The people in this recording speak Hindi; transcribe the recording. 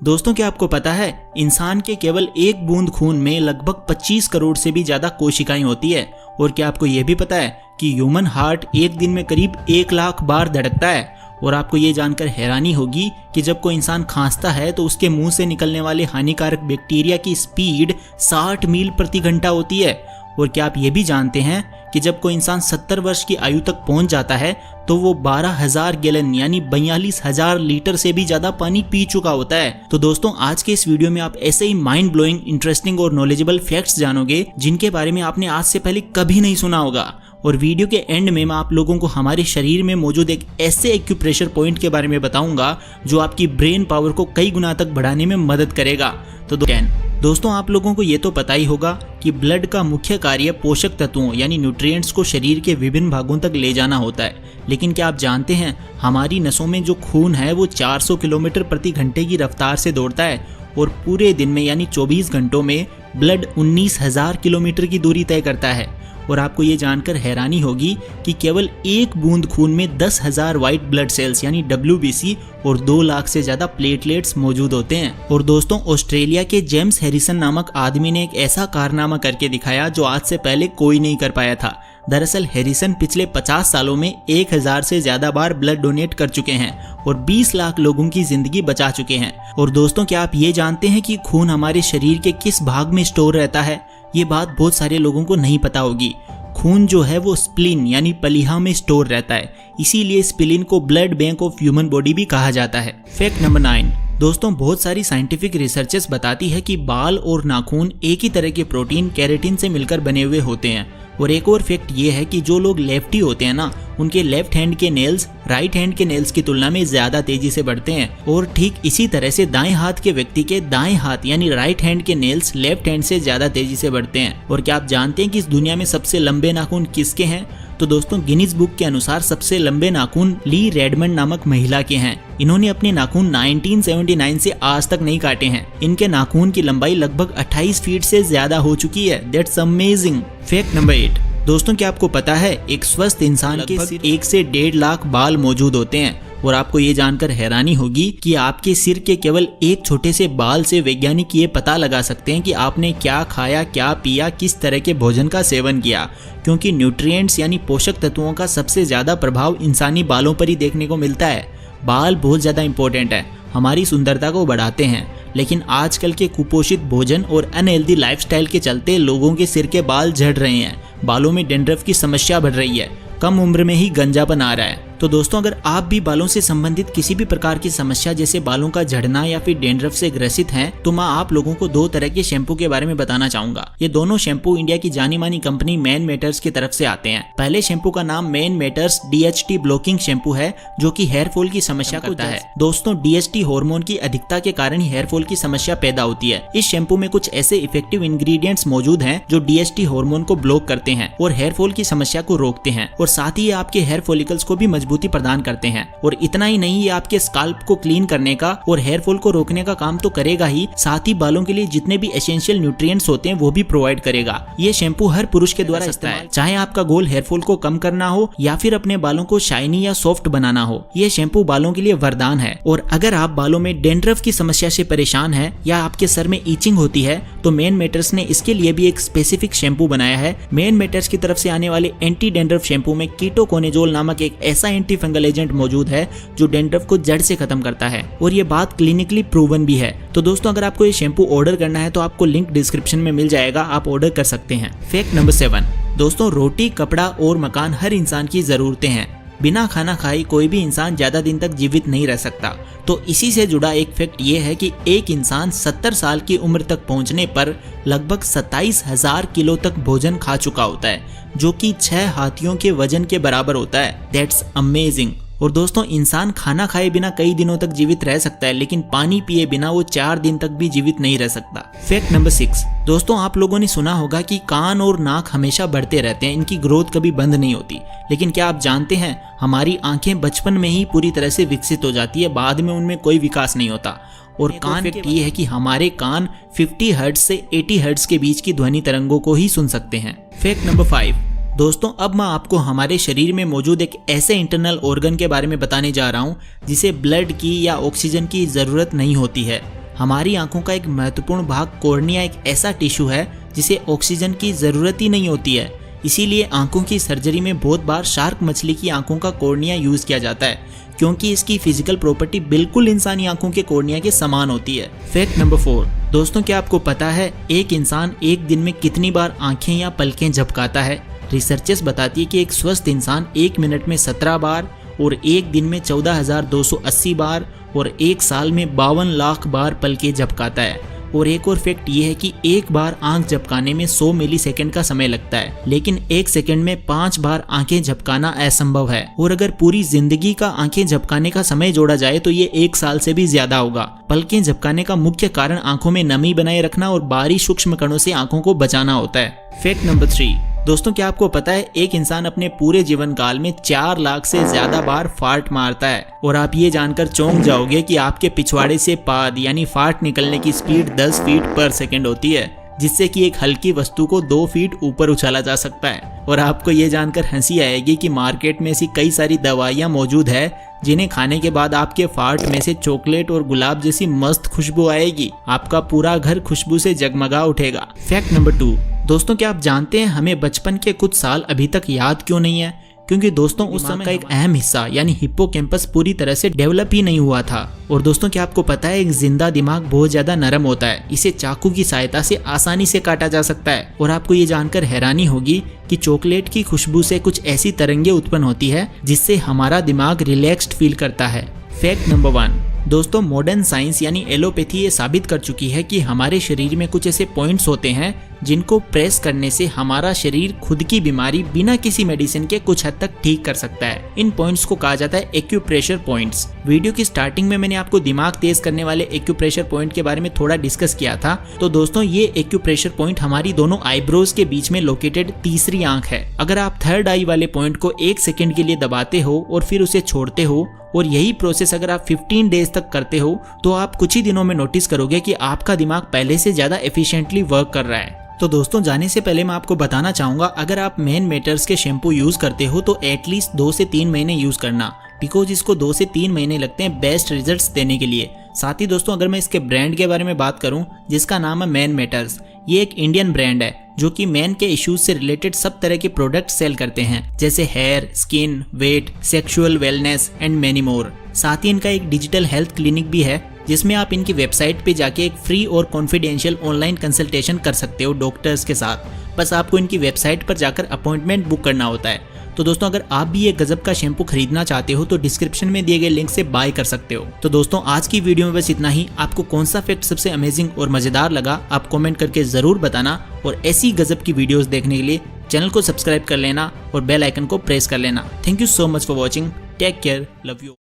दोस्तों क्या आपको पता है इंसान के केवल एक बूंद खून में लगभग 25 करोड़ से भी ज्यादा कोशिकाएं होती है। और क्या आपको यह भी पता है कि ह्यूमन हार्ट एक दिन में करीब 1 लाख बार धड़कता है। और आपको ये जानकर हैरानी होगी कि जब कोई इंसान खांसता है तो उसके मुंह से निकलने वाले हानिकारक बैक्टीरिया की स्पीड 60 मील प्रति घंटा होती है। और क्या आप ये भी जानते हैं कि जब कोई इंसान 70 वर्ष की आयु तक पहुंच जाता है तो वो 12,000 गैलन यानी 42,000 लीटर से भी ज्यादा पानी पी चुका होता है। तो दोस्तों आज के इस वीडियो में आप ऐसे ही माइंड ब्लोइंग, इंटरेस्टिंग और नॉलेजेबल फैक्ट्स जानोगे जिनके बारे में आपने आज से पहले कभी नहीं सुना होगा। और वीडियो के एंड में मैं आप लोगों को हमारे शरीर में मौजूद एक ऐसे एक्यूप्रेशर पॉइंट के बारे में बताऊंगा जो आपकी ब्रेन पावर को कई गुना तक बढ़ाने में मदद करेगा। तो दोस्तों आप लोगों को ये तो पता ही होगा कि ब्लड का मुख्य कार्य पोषक तत्वों यानी न्यूट्रिएंट्स को शरीर के विभिन्न भागों तक ले जाना होता है। लेकिन क्या आप जानते हैं हमारी नसों में जो खून है वो 400 किलोमीटर प्रति घंटे की रफ्तार से दौड़ता है और पूरे दिन में यानी 24 घंटों में ब्लड 19,000 किलोमीटर की दूरी तय करता है। और आपको ये जानकर हैरानी होगी कि केवल एक बूंद खून में 10,000 व्हाइट ब्लड सेल्स यानी WBC और 2 लाख से ज्यादा प्लेटलेट्स मौजूद होते हैं। और दोस्तों ऑस्ट्रेलिया के जेम्स हैरिसन नामक आदमी ने एक ऐसा कारनामा करके दिखाया जो आज से पहले कोई नहीं कर पाया था। दरअसल हैरिसन पिछले 50 सालों में 1000 से ज्यादा बार ब्लड डोनेट कर चुके हैं और 20 लाख लोगों की जिंदगी बचा चुके हैं। और दोस्तों क्या आप ये जानते हैं कि खून हमारे शरीर के किस भाग में स्टोर रहता है? ये बात बहुत सारे लोगों को नहीं पता होगी। खून जो है वो स्प्लीन यानी पलीहा में स्टोर रहता है, इसीलिए स्प्लीन को blood bank of human body भी कहा जाता है। फैक्ट नंबर 9 दोस्तों बहुत सारी साइंटिफिक रिसर्चेस बताती है कि बाल और नाखून एक ही तरह के प्रोटीन केराटिन से मिलकर बने हुए होते हैं। और एक और फैक्ट ये है कि जो लोग लेफ्टी होते हैं ना उनके लेफ्ट हैंड के नेल्स राइट हैंड के नेल्स की तुलना में ज्यादा तेजी से बढ़ते हैं। और ठीक इसी तरह से दाएं हाथ के व्यक्ति के दाएं हाथ यानी राइट हैंड के नेल्स लेफ्ट हैंड से ज्यादा तेजी से बढ़ते हैं। और क्या आप जानते हैं कि इस दुनिया में सबसे लंबे नाखून किसके हैं? तो दोस्तों गिनीज बुक के अनुसार सबसे लंबे नाखून ली रेडमंड नामक महिला के हैं। इन्होंने अपने नाखून 1979 से आज तक नहीं काटे हैं। इनके नाखून की लंबाई लगभग 28 फीट से ज्यादा हो चुकी है। That's amazing. फैक्ट नंबर 8 दोस्तों क्या आपको पता है एक स्वस्थ इंसान के 1 से 1.5 लाख बाल मौजूद होते हैं। और आपको ये जानकर हैरानी होगी कि आपके सिर के केवल एक छोटे से बाल से वैज्ञानिक ये पता लगा सकते हैं कि आपने क्या खाया, क्या पिया, किस तरह के भोजन का सेवन किया। क्योंकि न्यूट्रिएंट्स यानी पोषक तत्वों का सबसे ज्यादा प्रभाव इंसानी बालों पर ही देखने को मिलता है। बाल बहुत ज्यादा इंपॉर्टेंट है, हमारी सुंदरता को बढ़ाते हैं। लेकिन आजकल के कुपोषित भोजन और अनहेल्दी लाइफस्टाइल के चलते लोगों के सिर के बाल झड़ रहे हैं, बालों में डैंड्रफ की समस्या बढ़ रही है, कम उम्र में ही गंजापन आ रहा है। तो दोस्तों अगर आप भी बालों से संबंधित किसी भी प्रकार की समस्या जैसे बालों का झड़ना या फिर डैंड्रफ से ग्रसित हैं तो मैं आप लोगों को 2 तरह के शैम्पू के बारे में बताना चाहूंगा। ये दोनों शैम्पू इंडिया की जानी मानी कंपनी मैन मैटर्स की तरफ से आते हैं। पहले शैम्पू का नाम man matters DHT blocking shampoo है जो कि हेयर फॉल की समस्या को है। दोस्तों DHT हार्मोन की अधिकता के कारण ही हेयर फॉल की समस्या पैदा होती है। इस शैम्पू में कुछ ऐसे इफेक्टिव इंग्रेडिएंट्स मौजूद हैं जो DHT हार्मोन को ब्लॉक करते हैं और हेयर फॉल की समस्या को रोकते हैं और साथ ही आपके हेयर फॉलिकल्स को भी मजबूती प्रदान करते हैं। और इतना ही नहीं ये आपके स्काल्प को क्लीन करने का और हेयर फॉल को रोकने का काम तो करेगा ही, साथ ही बालों के लिए जितने भी एसेंशियल न्यूट्रिएंट्स होते हैं वो भी प्रोवाइड करेगा। ये शैम्पू हर पुरुष के द्वारा इस्तेमाल, चाहे आपका गोल हेयर फॉल को कम करना हो या फिर अपने बालों को शाइनी या सॉफ्ट बनाना हो, ये शैम्पू बालों के लिए वरदान है। और अगर आप बालों में डैंड्रफ की समस्या से परेशान है या आपके सर में ईचिंग होती है तो मैन मैटर्स ने इसके लिए भी एक स्पेसिफिक शैम्पू बनाया है। मैन मैटर्स की तरफ से आने वाले एंटी डैंड्रफ शैम्पू में कीटोकोनेजोल नामक एक ऐसा एंटी फंगल एजेंट मौजूद है जो डैंड्रफ को जड़ से खत्म करता है और ये बात क्लिनिकली प्रूवन भी है। तो दोस्तों अगर आपको ये शैम्पू ऑर्डर करना है तो आपको लिंक डिस्क्रिप्शन में मिल जाएगा, आप ऑर्डर कर सकते हैं। फैक्ट नंबर 7 दोस्तों रोटी, कपड़ा और मकान हर इंसान की जरूरतें हैं। बिना खाना खाए कोई भी इंसान ज्यादा दिन तक जीवित नहीं रह सकता। तो इसी से जुड़ा एक फैक्ट ये है कि एक इंसान 70 साल की उम्र तक पहुंचने पर लगभग 27,000 किलो तक भोजन खा चुका होता है जो कि 6 हाथियों के वजन के बराबर होता है। That's amazing. और दोस्तों इंसान खाना खाए बिना कई दिनों तक जीवित रह सकता है लेकिन पानी पिए बिना वो 4 दिन तक भी जीवित नहीं रह सकता। फैक्ट नंबर 6 दोस्तों आप लोगों ने सुना होगा कि कान और नाक हमेशा बढ़ते रहते हैं, इनकी ग्रोथ कभी बंद नहीं होती। लेकिन क्या आप जानते हैं हमारी आंखें बचपन में ही पूरी तरह से विकसित हो जाती है, बाद में उनमें कोई विकास नहीं होता। और कान फैक्ट ये है कि हमारे कान 50 हर्ट्ज से 80 हर्ट्ज के बीच की ध्वनि तरंगों को ही सुन सकते हैं। फैक्ट नंबर 5 दोस्तों अब मैं आपको हमारे शरीर में मौजूद एक ऐसे इंटरनल ऑर्गन के बारे में बताने जा रहा हूँ जिसे ब्लड की या ऑक्सीजन की जरूरत नहीं होती है। हमारी आंखों का एक महत्वपूर्ण भाग कॉर्निया एक ऐसा टिश्यू है जिसे ऑक्सीजन की ज़रूरत ही नहीं होती है। इसीलिए आंखों की सर्जरी में बहुत बार शार्क मछली की आंखों का कॉर्निया यूज़ किया जाता है, क्योंकि इसकी फिजिकल प्रॉपर्टी बिल्कुल इंसानी आंखों के कॉर्निया के समान होती है। फैक्ट नंबर 4, दोस्तों क्या आपको पता है एक इंसान एक दिन में कितनी बार आंखें या पलकें झपकाता है? रिसर्चर्स बताती है कि एक स्वस्थ इंसान 1 मिनट में 17 बार और एक दिन में 14,280 बार और एक साल में 52 लाख बार पलकें झपकाता है। और एक और फैक्ट ये है कि एक बार आंख झपकाने में 100 मिलीसेकंड का समय लगता है, लेकिन 1 सेकंड में 5 बार आंखें झपकाना असंभव है। और अगर पूरी जिंदगी का आंखें झपकाने का समय जोड़ा जाए तो ये 1 साल से भी ज्यादा होगा। पलकें झपकाने का मुख्य कारण आंखों में नमी बनाए रखना और बाहरी सूक्ष्म कणों से आंखों को बचाना होता है। फैक्ट नंबर 3, दोस्तों क्या आपको पता है एक इंसान अपने पूरे जीवन काल में 4 लाख से ज्यादा बार फार्ट मारता है। और आप ये जानकर चौंक जाओगे कि आपके पिछवाड़े से पाद यानी फार्ट निकलने की स्पीड 10 फीट पर सेकंड होती है, जिससे कि एक हल्की वस्तु को 2 फीट ऊपर उछाला जा सकता है। और आपको ये जानकर हंसी आएगी कि मार्केट में ऐसी कई सारी दवाइयाँ मौजूद है जिन्हें खाने के बाद आपके फार्ट में से चॉकलेट और गुलाब जैसी मस्त खुशबू आएगी। आपका पूरा घर खुशबू से जगमगा उठेगा। फैक्ट नंबर 2, दोस्तों क्या आप जानते हैं हमें बचपन के कुछ साल अभी तक याद क्यों नहीं है? क्योंकि दोस्तों उस समय का एक अहम हिस्सा यानी हिप्पोकैम्पस पूरी तरह से डेवलप ही नहीं हुआ था। और दोस्तों क्या आपको पता है एक जिंदा दिमाग बहुत ज्यादा नरम होता है, इसे चाकू की सहायता से आसानी से काटा जा सकता है। और आपको ये जानकर हैरानी होगी कि चॉकलेट की खुशबू से कुछ ऐसी तरंगे उत्पन्न होती है जिससे हमारा दिमाग रिलैक्स्ड फील करता है। फैक्ट नंबर 1, दोस्तों मॉडर्न साइंस यानी एलोपैथी ये साबित कर चुकी है कि हमारे शरीर में कुछ ऐसे पॉइंट्स होते हैं जिनको प्रेस करने से हमारा शरीर खुद की बीमारी बिना किसी मेडिसिन के कुछ हद तक ठीक कर सकता है। इन पॉइंट्स को कहा जाता है एक्यूप्रेशर पॉइंट्स। वीडियो की स्टार्टिंग में मैंने आपको दिमाग तेज करने वाले एक्यूप्रेशर पॉइंट के बारे में थोड़ा डिस्कस किया था। तो दोस्तों ये एक्यूप्रेशर पॉइंट हमारी दोनों आईब्रोज के बीच में लोकेटेड तीसरी आंख है। अगर आप थर्ड आई वाले पॉइंट को 1 सेकेंड के लिए दबाते हो और फिर उसे छोड़ते हो और यही प्रोसेस अगर आप 15 डेज तक करते हो तो आप कुछ ही दिनों में नोटिस करोगे कि आपका दिमाग पहले से ज्यादा एफिशिएंटली वर्क कर रहा है। तो दोस्तों जाने से पहले मैं आपको बताना चाहूँगा अगर आप मैन मैटर्स के शैम्पू यूज़ करते हो तो एटलीस्ट 2 से 3 महीने यूज़ करना, बिकॉज इसको 2 से 3 महीने लगते हैं बेस्ट रिजल्ट्स देने के लिए। साथ ही दोस्तों अगर मैं इसके ब्रांड के बारे में बात करूं जिसका नाम है मैन मैटर्स, ये एक इंडियन ब्रांड है जो कि मैन के इश्यूज से रिलेटेड सब तरह के प्रोडक्ट सेल करते हैं, जैसे hair, skin, weight, sexual wellness and many more. साथ ही इनका एक डिजिटल हेल्थ क्लिनिक भी है जिसमें आप इनकी वेबसाइट पे जाके एक फ्री और कॉन्फिडेंशियल ऑनलाइन कंसल्टेशन कर सकते हो डॉक्टर्स के साथ। बस आपको इनकी वेबसाइट पर जाकर अपॉइंटमेंट बुक करना होता है। तो दोस्तों अगर आप भी ये गजब का शैम्पू खरीदना चाहते हो तो डिस्क्रिप्शन में दिए गए लिंक से बाय कर सकते हो। तो दोस्तों आज की वीडियो में बस इतना ही। आपको कौन सा फैक्ट सबसे अमेजिंग और मजेदार लगा आप कमेंट करके जरूर बताना, और ऐसी गजब की वीडियोस देखने के लिए चैनल को सब्सक्राइब कर लेना और बेल आइकन को प्रेस कर लेना। Thank you so much for watching. Take care, love you.